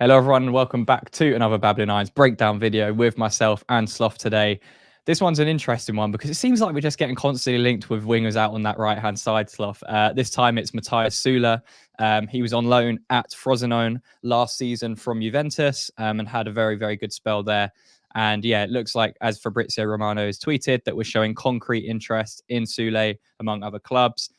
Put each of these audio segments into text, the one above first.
Hello everyone and welcome back to another Babbling Irons breakdown video with myself and Sloth today. This one's an interesting one because it seems like we're just getting constantly linked with wingers out on that right-hand side, Sloth. This time it's Matias Soule. He was on loan at Frosinone last season from Juventus and had a very, very good spell there. And yeah, it looks like, as Fabrizio Romano has tweeted, that we're showing concrete interest in Soulé among other clubs.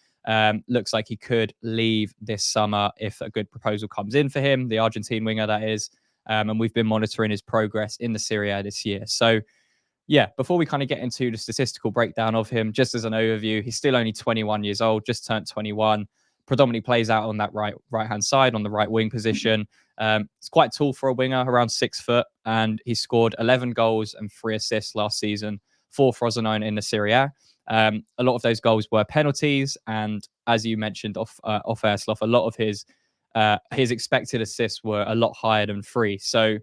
Looks like he could leave this summer if a good proposal comes in for him, the Argentine winger that is. And we've been monitoring his progress in the Serie A this year. So yeah, before we kind of get into the statistical breakdown of him, just as an overview, he's still only 21 years old, just turned 21, predominantly plays out on that right-hand side on the right wing position. It's quite tall for a winger, around 6 foot, and he scored 11 goals and 3 assists last season for Frosinone in the Serie A. A lot of those goals were penalties, and as you mentioned off air, Sloth, a lot of his expected assists were a lot higher than 3. So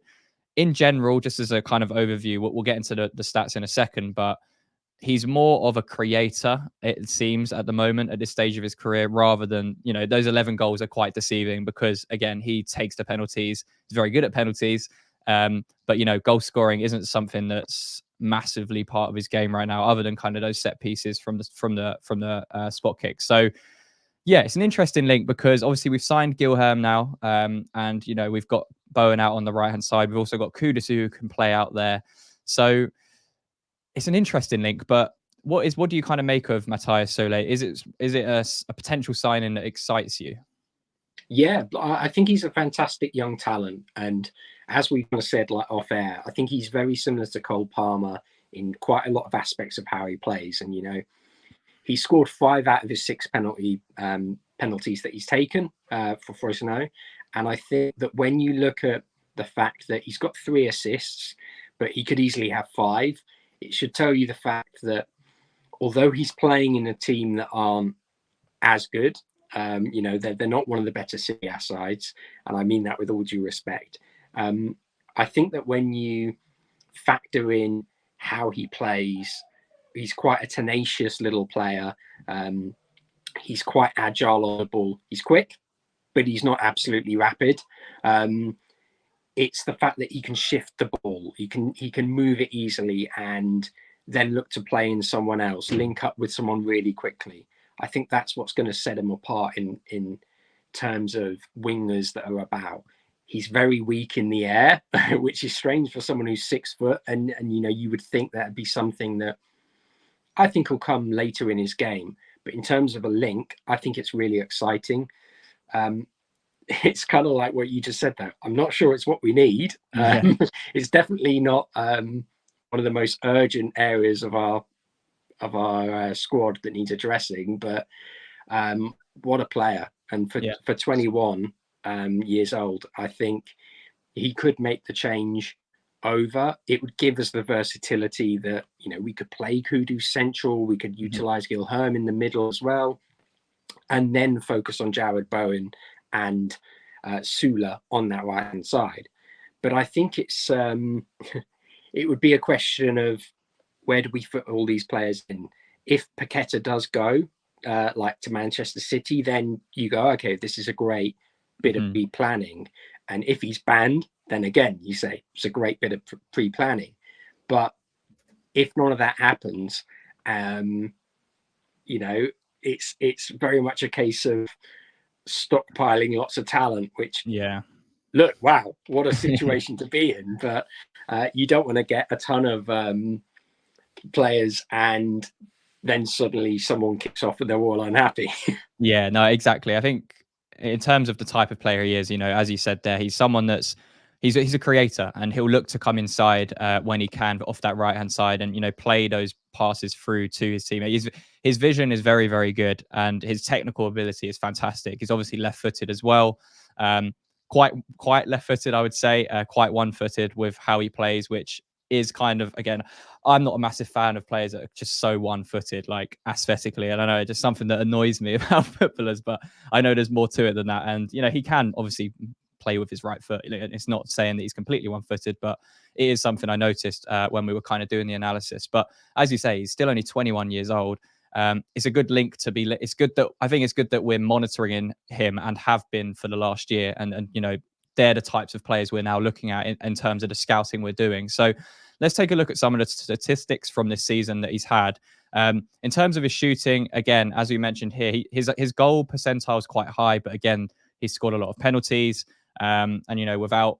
in general, just as a kind of overview, we'll get into the stats in a second, but he's more of a creator, it seems, at the moment, at this stage of his career, rather than, those 11 goals are quite deceiving because, again, he takes the penalties. He's very good at penalties. But, goal scoring isn't something that's massively part of his game right now, other than kind of those set pieces from the spot kick. So, yeah, it's an interesting link because obviously we've signed Gilherme now, and we've got Bowen out on the right hand side. We've also got Kudusu who can play out there. So it's an interesting link. But what do you kind of make of Matias Soule? Is it a potential signing that excites you? Yeah, I think he's a fantastic young talent, and as we kind of said, like off air, I think he's very similar to Cole Palmer in quite a lot of aspects of how he plays. And he scored 5 out of his 6 penalties that he's taken for Frosinone. And I think that when you look at the fact that he's got 3 assists, but he could easily have 5, it should tell you the fact that although he's playing in a team that aren't as good, they're not one of the better Serie A sides, and I mean that with all due respect. I think that when you factor in how he plays, he's quite a tenacious little player. He's quite agile on the ball. He's quick, but he's not absolutely rapid. It's the fact that he can shift the ball. He can move it easily and then look to play in someone else, link up with someone really quickly. I think that's what's going to set him apart in terms of wingers that are about. He's very weak in the air, which is strange for someone who's 6 foot. And you would think that'd be something that I think will come later in his game. But in terms of a link, I think it's really exciting. It's kind of like what you just said there. I'm not sure it's what we need. It's definitely not one of the most urgent areas of our squad that needs addressing, but what a player. And for 21 years old, I think he could make the change over. It would give us the versatility that we could play Kudu central, we could utilize Gilherme in the middle as well, and then focus on Jared Bowen and Soule on that right hand side. But I think it's it would be a question of where do we fit all these players in? If Paqueta does go like to Manchester City, then you go, okay, this is a great bit of pre-planning. And if he's banned, then again, you say it's a great bit of pre-planning. But if none of that happens, it's very much a case of stockpiling lots of talent, which look, wow, what a situation to be in. But you don't want to get a ton of players and then suddenly someone kicks off and they're all unhappy. Yeah, no, exactly. I think in terms of the type of player he is, as you said there, he's someone that's he's a creator, and he'll look to come inside when he can off that right hand side and play those passes through to his teammate. His vision is very, very good, and his technical ability is fantastic. He's obviously left footed as well. Quite left footed, I would say, quite one footed with how he plays, which is kind of, again, I'm not a massive fan of players that are just so one-footed, like aesthetically. And I know it's just something that annoys me about footballers, but I know there's more to it than that. And, he can obviously play with his right foot. It's not saying that he's completely one-footed, but it is something I noticed when we were kind of doing the analysis. But as you say, he's still only 21 years old. It's a good link to be. It's good that we're monitoring him and have been for the last year, and they're the types of players we're now looking at in terms of the scouting we're doing. So let's take a look at some of the statistics from this season that he's had. In terms of his shooting, again, as we mentioned here, his goal percentile is quite high, but again, he's scored a lot of penalties. And without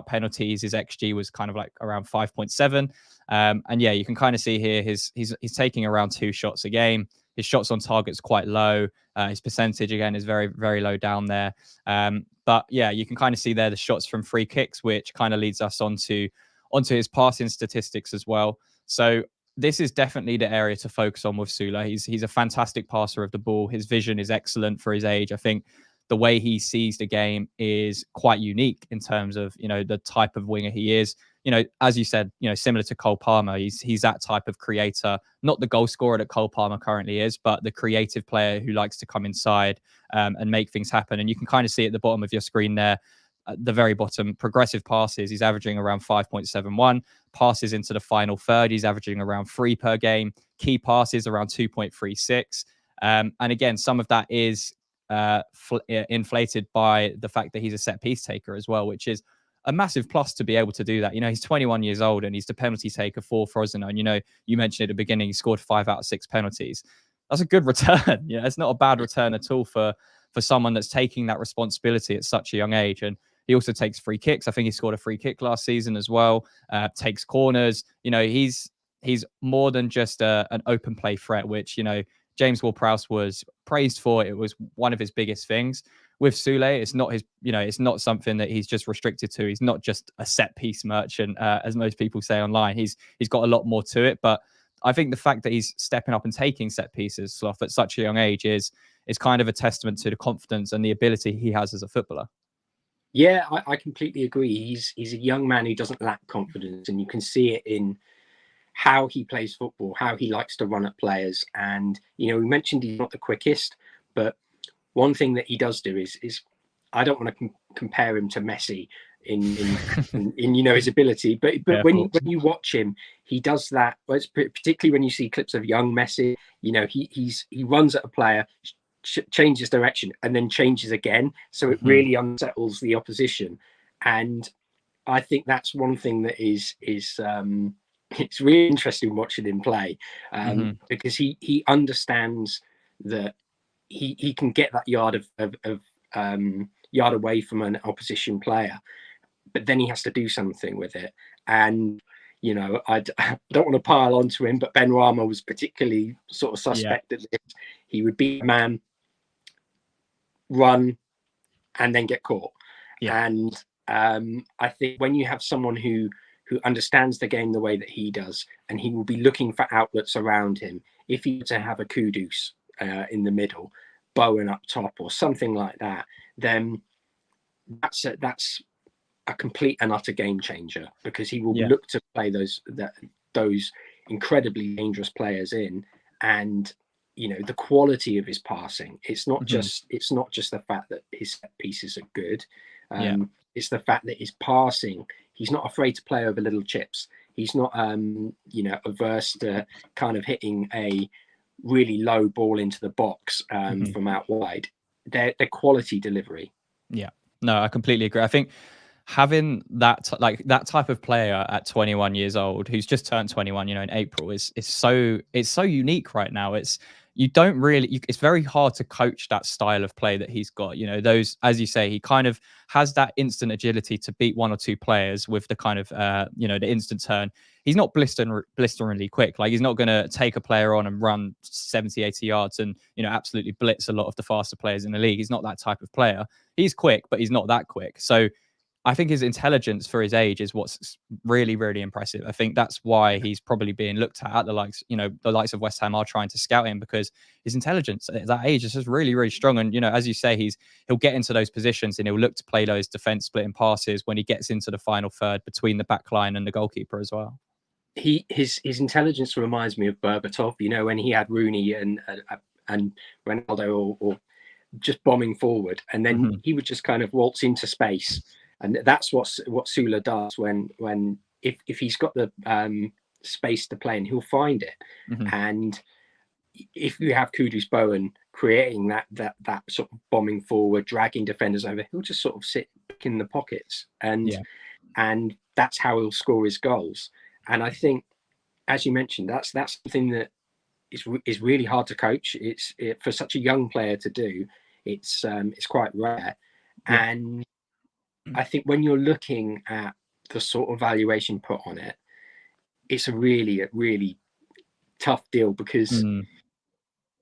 penalties, his XG was kind of like around 5.7. And yeah, you can kind of see here he's taking around 2 shots a game. His shots on target is quite low. His percentage again is very, very low down there. But yeah, you can kind of see there the shots from free kicks, which kind of leads us onto his passing statistics as well. So this is definitely the area to focus on with Soule. He's a fantastic passer of the ball. His vision is excellent for his age. I think the way he sees the game is quite unique in terms of, the type of winger he is. As you said, similar to Cole Palmer, he's that type of creator, not the goal scorer that Cole Palmer currently is, but the creative player who likes to come inside and make things happen. And you can kind of see at the bottom of your screen there, at the very bottom, progressive passes. He's averaging around 5.71. Passes into the final third, he's averaging around 3 per game. Key passes around 2.36. And again, some of that is inflated by the fact that he's a set piece taker as well, which is a massive plus to be able to do that. He's 21 years old and he's the penalty taker for Frosinone. You mentioned at the beginning he scored 5 out of 6 penalties. That's a good return. It's not a bad return at all for someone that's taking that responsibility at such a young age. And he also takes free kicks. I think he scored a free kick last season as well. Takes corners. He's more than just an open play threat, which James Ward-Prowse was praised for. It was one of his biggest things. With Soulé, it's not it's not something that he's just restricted to. He's not just a set piece merchant, as most people say online. He's got a lot more to it. But I think the fact that he's stepping up and taking set pieces, Slough, at such a young age is kind of a testament to the confidence and the ability he has as a footballer. Yeah, I completely agree. He's a young man who doesn't lack confidence, and you can see it in how he plays football, how he likes to run at players. And we mentioned he's not the quickest, but one thing that he does do is I don't want to compare him to Messi in his ability, but Yeah, when you watch him, he does that. Well, particularly when you see clips of young Messi, he runs at a player, changes direction, and then changes again. So it really unsettles the opposition. And I think that's one thing that is it's really interesting watching him play, because he understands that he can get that yard yard away from an opposition player, but then he has to do something with it. And I don't want to pile onto him, but Ben Rama was particularly sort of suspect at this. He would beat a man, run, and then get caught. And I think when you have someone who understands the game the way that he does, and he will be looking for outlets around him. If he were to have a Kudus in the middle, Bowen up top, or something like that, then that's a complete and utter game changer, because he will look to play those incredibly dangerous players in. And the quality of his passing, it's not just the fact that his set pieces are good. It's the fact that his passing, he's not afraid to play over little chips. He's not averse to kind of hitting a really low ball into the box from out wide. They're quality delivery. Yeah, no, I completely agree. I think having that type of player at 21 years old, who's just turned 21, in April, is so unique right now. It's very hard to coach that style of play that he's got. Those, as you say, he kind of has that instant agility to beat 1 or 2 players with the kind of the instant turn. He's not blisteringly quick. Like, he's not going to take a player on and run 70, 80 yards and absolutely blitz a lot of the faster players in the league. He's not that type of player. He's quick, but he's not that quick. So I think his intelligence for his age is what's really, really impressive. I think that's why he's probably being looked at the likes, the likes of West Ham are trying to scout him, because his intelligence at that age is just really, really strong. And, as you say, he'll get into those positions and he'll look to play those defense splitting passes when he gets into the final third between the back line and the goalkeeper as well. His intelligence reminds me of Berbatov, when he had Rooney and Ronaldo or just bombing forward, and then he would just kind of waltz into space. And that's what Soule does when if he's got the space to play, and he'll find it. And if you have Kudus, Bowen, creating that sort of bombing forward, dragging defenders over. He'll just sort of sit in the pockets, and that's how he'll score his goals. And I think, as you mentioned, that's something that is really hard to coach. It's for such a young player to do. It's quite rare, and I think when you're looking at the sort of valuation put on it, it's a really tough deal, because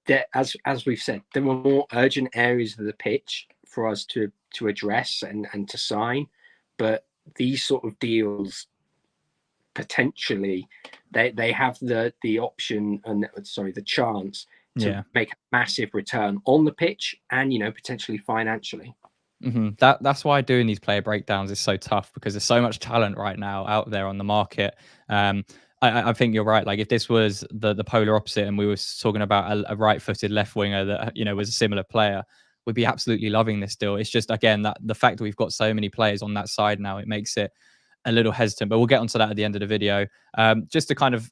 there, as we've said, there are more urgent areas of the pitch for us to address and to sign, but these sort of deals potentially they have the option and the chance to make a massive return on the pitch and potentially financially. That's why doing these player breakdowns is so tough, because there's so much talent right now out there on the market. I think you're right. Like, if this was the polar opposite and we were talking about a right-footed left winger that was a similar player, we'd be absolutely loving this deal. It's just, again, that the fact that we've got so many players on that side now, it makes it a little hesitant, but we'll get onto that at the end of the video. Just to kind of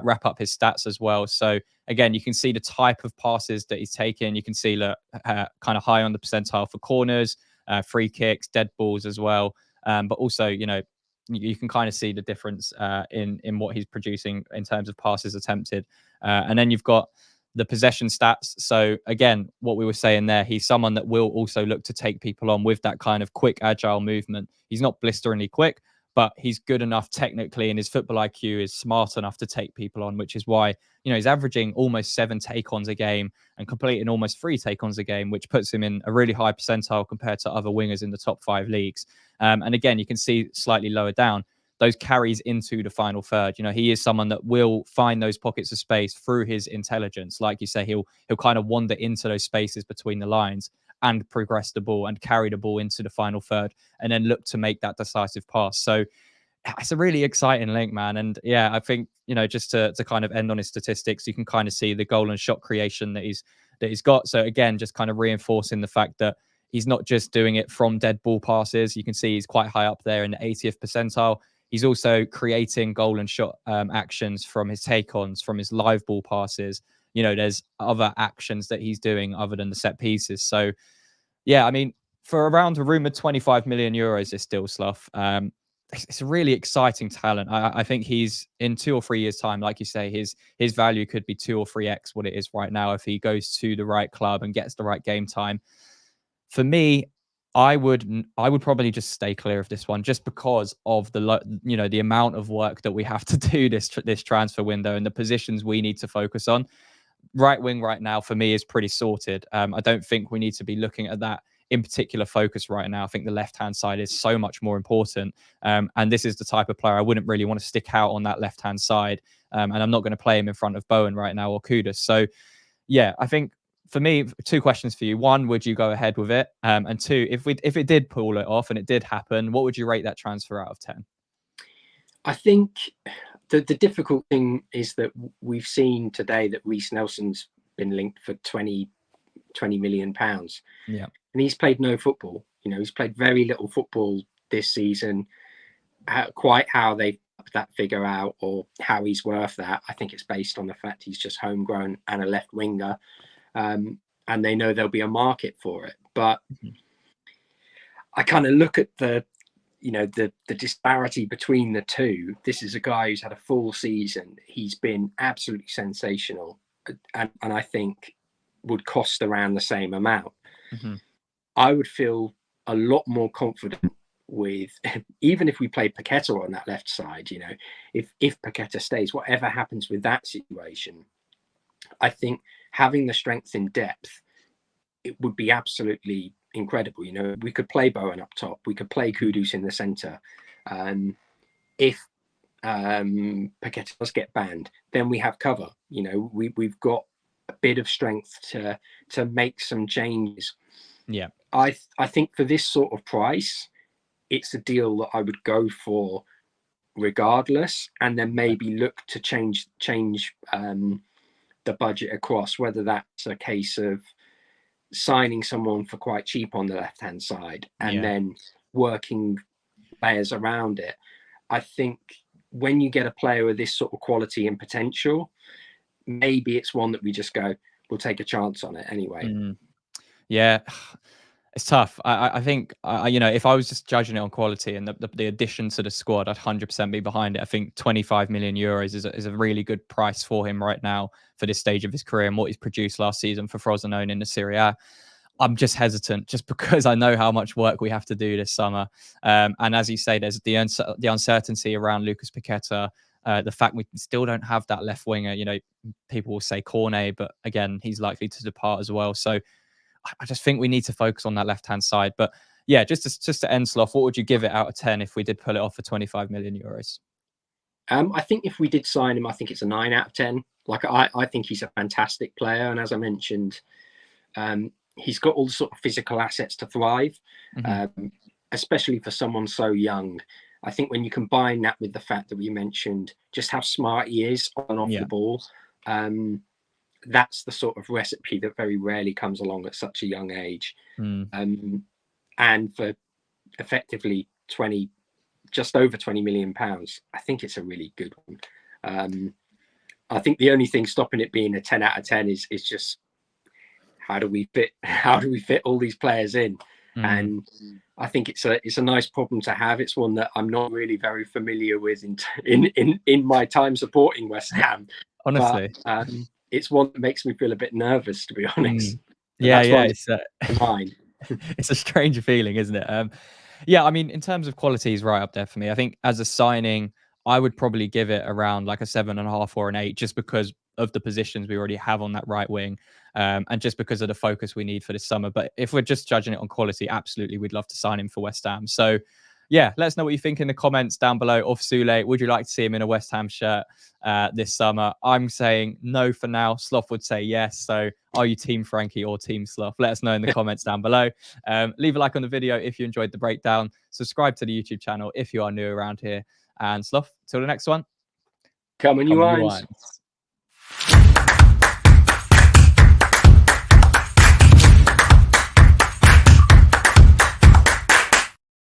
wrap up his stats as well. So again, you can see the type of passes that he's taken. You can see kind of high on the percentile for corners, free kicks, dead balls as well. But also, you can kind of see the difference in what he's producing in terms of passes attempted. And then you've got the possession stats. So again, what we were saying there, he's someone that will also look to take people on with that kind of quick, agile movement. He's not blisteringly quick, but he's good enough technically, and his football IQ is smart enough to take people on, which is why, he's averaging almost 7 take-ons a game and completing almost 3 take-ons a game, which puts him in a really high percentile compared to other wingers in the top 5 leagues. And again, you can see slightly lower down, those carries into the final third. He is someone that will find those pockets of space through his intelligence. Like you say, he'll kind of wander into those spaces between the lines and progress the ball and carry the ball into the final third and then look to make that decisive pass. So it's a really exciting link, man. And yeah, I think, just to kind of end on his statistics, you can kind of see the goal and shot creation that he's got. So again, just kind of reinforcing the fact that he's not just doing it from dead ball passes. You can see he's quite high up there in the 80th percentile. He's also creating goal and shot actions from his take-ons, from his live ball passes. There's other actions that he's doing other than the set pieces. So, yeah, I mean, for around a rumored 25 million euros, this deal, Slough, it's a really exciting talent. I think he's in 2 or 3 years' time, like you say, his value could be 2 or 3x what it is right now if he goes to the right club and gets the right game time. For me, I would probably just stay clear of this one, just because of the amount of work that we have to do this transfer window and the positions we need to focus on. Right wing right now for me is pretty sorted. I don't think we need to be looking at that in particular focus right now. I think the left-hand side is so much more important. And this is the type of player I wouldn't really want to stick out on that left-hand side. And I'm not going to play him in front of Bowen right now or Kudus. So yeah, I think for me, 2 questions for you. 1, would you go ahead with it? And 2, if it did pull it off and it did happen, what would you rate that transfer out of 10? I think the difficult thing is that we've seen today that Reece Nelson's been linked for 20 million pounds. Yeah. And he's played no football. He's played very little football this season. Quite how they put that figure out or how he's worth that, I think it's based on the fact he's just homegrown and a left winger. And they know there'll be a market for it. But I kind of look at the disparity between the two. This is a guy who's had a full season. He's been absolutely sensational, and I think would cost around the same amount. I would feel a lot more confident with, even if we played Paqueta on that left side, if Paqueta stays, whatever happens with that situation, I think having the strength in depth, it would be absolutely incredible. We could play Bowen up top, we could play Kudus in the centre. If Paqueta does get banned, then we have cover. We've got a bit of strength to make some changes. Yeah, I think for this sort of price, it's a deal that I would go for regardless, and then maybe look to change the budget across, whether that's a case of signing someone for quite cheap on the left hand side and then working players around it. I think when you get a player with this sort of quality and potential, maybe it's one that we just go, we'll take a chance on it anyway. Yeah, it's tough. I think, you know, if I was just judging it on quality and the addition to the squad, I'd 100% be behind it. I think 25 million euros is a really good price for him right now for this stage of his career and what he's produced last season for Frosinone in the Serie A. I'm just hesitant, just because I know how much work we have to do this summer. And as you say, there's the uncertainty around Lucas Paqueta. The fact we still don't have that left winger. You know, people will say Cornet, but again, he's likely to depart as well. So I just think we need to focus on that left-hand side. But yeah, just to end, Sloth, what would you give it out of 10 if we did pull it off for 25 million euros? I think if we did sign him, I think it's a 9 out of 10. Like, I think he's a fantastic player. And as I mentioned, he's got all the sort of physical assets to thrive, especially for someone so young. I think when you combine that with the fact that we mentioned just how smart he is on and off the ball, that's the sort of recipe that very rarely comes along at such a young age. And for effectively just over 20 million pounds, I think it's a really good one. I think the only thing stopping it being a 10 out of 10 is just how do we fit all these players in? And I think it's a nice problem to have. It's one that I'm not really very familiar with in my time supporting West Ham. Honestly, but it's one that makes me feel a bit nervous, to be honest. Yeah, it's mine. It's a strange feeling, isn't it? Yeah, I mean, in terms of quality, he's right up there for me. I think as a signing, I would probably give it around like a 7.5 or an 8, just because of the positions we already have on that right wing, and just because of the focus we need for this summer. But if we're just judging it on quality, absolutely, we'd love to sign him for West Ham. So yeah, let us know what you think in the comments down below. Of Soulé, would you like to see him in a West Ham shirt this summer? I'm saying no for now. Sloth would say yes. So are you Team Frankie or Team Sloth? Let us know in the comments down below. Leave a like on the video if you enjoyed the breakdown. Subscribe to the YouTube channel if you are new around here. And Sloth, till the next one. Come on, you irons.